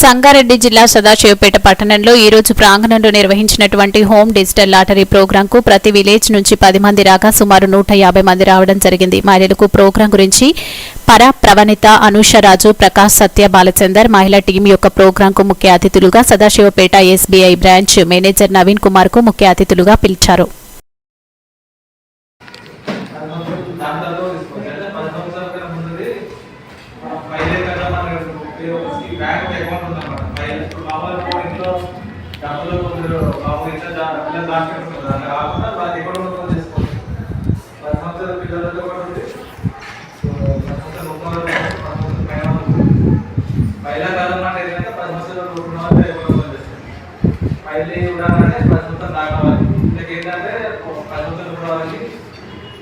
సంగారెడ్డి జిల్లా సదాశివపేట పట్టణంలో ఈ రోజు ప్రాంగణంలో నిర్వహించినటువంటి హోమ్ డిజిటల్ లాటరీ ప్రోగ్రాం కు ప్రతి విలేజ్ నుంచి 10 మంది రాగా సుమారు 150 మంది రావడం జరిగింది. మహిళలకు ప్రోగ్రాం గురించి ప్రవణిత, అనూషరాజు, ప్రకాష్, సత్య, బాలచందర్ మహిళా టీం యొక్క ప్రోగ్రాం కు ముఖ్య అతిథులుగా Sadashivpet SBI branch manager Naveen Kumar కు ముఖ్య అతిథులుగా పిలిచారు. बैंक अकाउंट डबल बाबू इतना पहला कालम 10 సంవత్సరాల లోపు వాళ్ళే పైలే ఉదాహరణ 10 సంవత్సరాలు దాటాలి. ఇందులో ఏంటంటే 10 సంవత్సరాలు వాళ్ళకి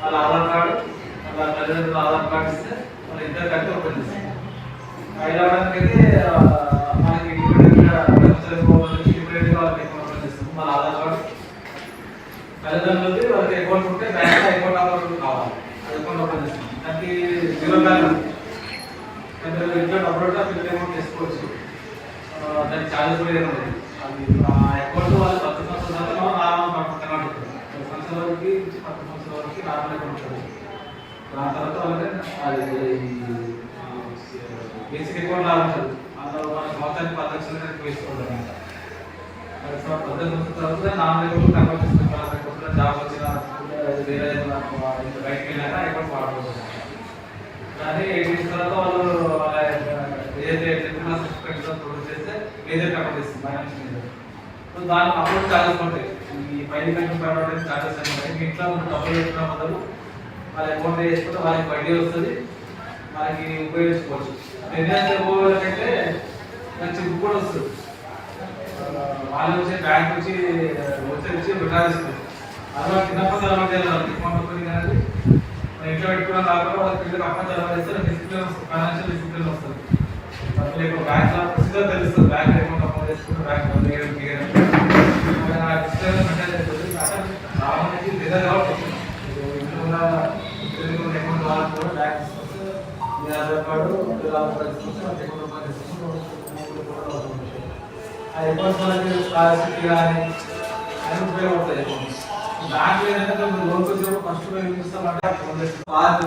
వాళ్ళ ఆధార్ కార్డు వాళ్ళ తల్లిదండ్రుల ఆధార్ కార్డు ఇస్తే వాళ్ళ ఇద్దరు కలిసి ఓపెన్ చేస్తారు. పైలా అవడానికైతే మనకి మన ఆధార్ కార్డు తల్లిదండ్రులది వాళ్ళకి అకౌంట్ ఉంటే బ్యాంక్ అకౌంట్ నెంబర్ కావాలి. అకౌంట్ ఓపెన్ చేస్తాం. దానికి జీరో బ్యాలెన్స్ ఇంట్లో డబ్బులు అమౌంట్ చేసుకోవచ్చు. దానికి ఛార్జెస్ కూడా ఏమి ఉండదు. అది అకౌంట్ వాళ్ళు 10 సంవత్సరాల నార్మల్ కనబడుతుంది. 10 సంవత్సరాల వరకు 10 సంవత్సరాల వరకు నార్మల్ అకౌంట్ ఉంటుంది. దాని తర్వాత వాళ్ళకి అది బేసిక్ అకౌంట్ లాగా ఉంటుంది. అందులో మన సంవత్సరానికి 10 లక్షలు వేసుకోవాలి. 10 సంవత్సరాల తర్వాత నార్మల్ అకౌంట్ కన్వర్ట్ చేసుకుంటారు. జాబ్ వచ్చిన వేరే బయటకు వెళ్ళాక అకౌంట్ వాడుకోవచ్చు. కానీ 8 ఇయర్స్ తర్వాత వాళ్ళు వాళ్ళ ఏదైతే ప్రొడ్యూస్ చేస్తే ఏదైతే అకౌంట్ ఇస్తుంది ఫైనాన్షియల్ మీద. సో దానికి అకౌంట్ ఛార్జెస్ ఉంటాయి. ఈ పైన కనుక ఛార్జెస్ ఉంటాయి. మీ ఇంట్లో డబ్బులు వేసుకున్న మొదలు వాళ్ళ అకౌంట్ వేసుకుంటే వాళ్ళకి వడ్డీ వస్తుంది, మనకి ఉపయోగించుకోవచ్చు. నిర్ణయం పోవాలంటే మంచి బుక్ కూడా వస్తుంది. వాళ్ళు వచ్చి బ్యాంక్ వచ్చి విడ్రా చేసుకోవచ్చు. అలవాటు చిన్నప్పటి అలవాటు చేయాలి. కానీ ఇంట్లో పెట్టుకోవడం కాకుండా వాళ్ళకి పిల్లలు అప్పటి అలవాటు చేస్తే డిసిప్లిన్ వస్తుంది, ఫైనాన్షియల్ డిసిప్లిన్ వస్తుంది. మీకు బ్యాంక్ ప్రొసీజర్ తెలుస్తుంది. బ్యాంక్ అకౌంట్ అమౌంట్ చేసుకుంటే బ్యాంక్ చాలా మందికి నిజంగా ఇంట్లో ఉన్న అకౌంట్ వాళ్ళకి కూడా బ్యాంక్ తీసుకొస్తే మీ ఆధార్ కార్డు తీసుకొస్తే అకౌంట్ ఓపెన్ చేసుకుంటే ఆ అకౌంట్స్ వాళ్ళకి స్కాలర్షిప్ కానీ అన్ని ఉపయోగపడతాయి. అకౌంట్స్ దాంట్లో ఏంటంటే లోన్ వచ్చినప్పుడు ఫస్ట్ మేము చూస్తామంటే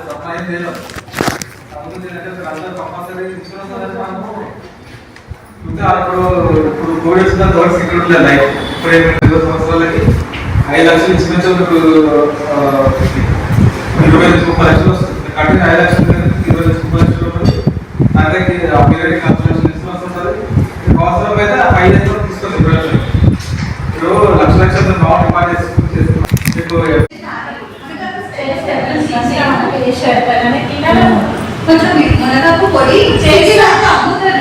సప్లై లేదు. అందరూ కంపల్సరీ తీసుకున్నాం. ఇంకా ఇప్పుడు కోవిడ్ వచ్చిన గవర్నమెంట్ సెక్యూరిటీ లైఫ్ ఇప్పుడు 20 సంవత్సరాలకి 5 లక్షలు ఇచ్చిన 20-30 లక్షలు వస్తుంది. కట్టిన 5 లక్షలు 20-30 లక్షలు అందరికి ఆ పీరియడ్ కన్సల్టేషన్ తీసుకొస్తుంటారు. అవసరం అయితే 5 లక్షలు తీసుకొస్తారు. 20 లక్షలు ఇప్పుడు లక్షలు నాట్ డిపాజిట్ కొంచెం మనకు పొడి చేసి అమ్ముతారు.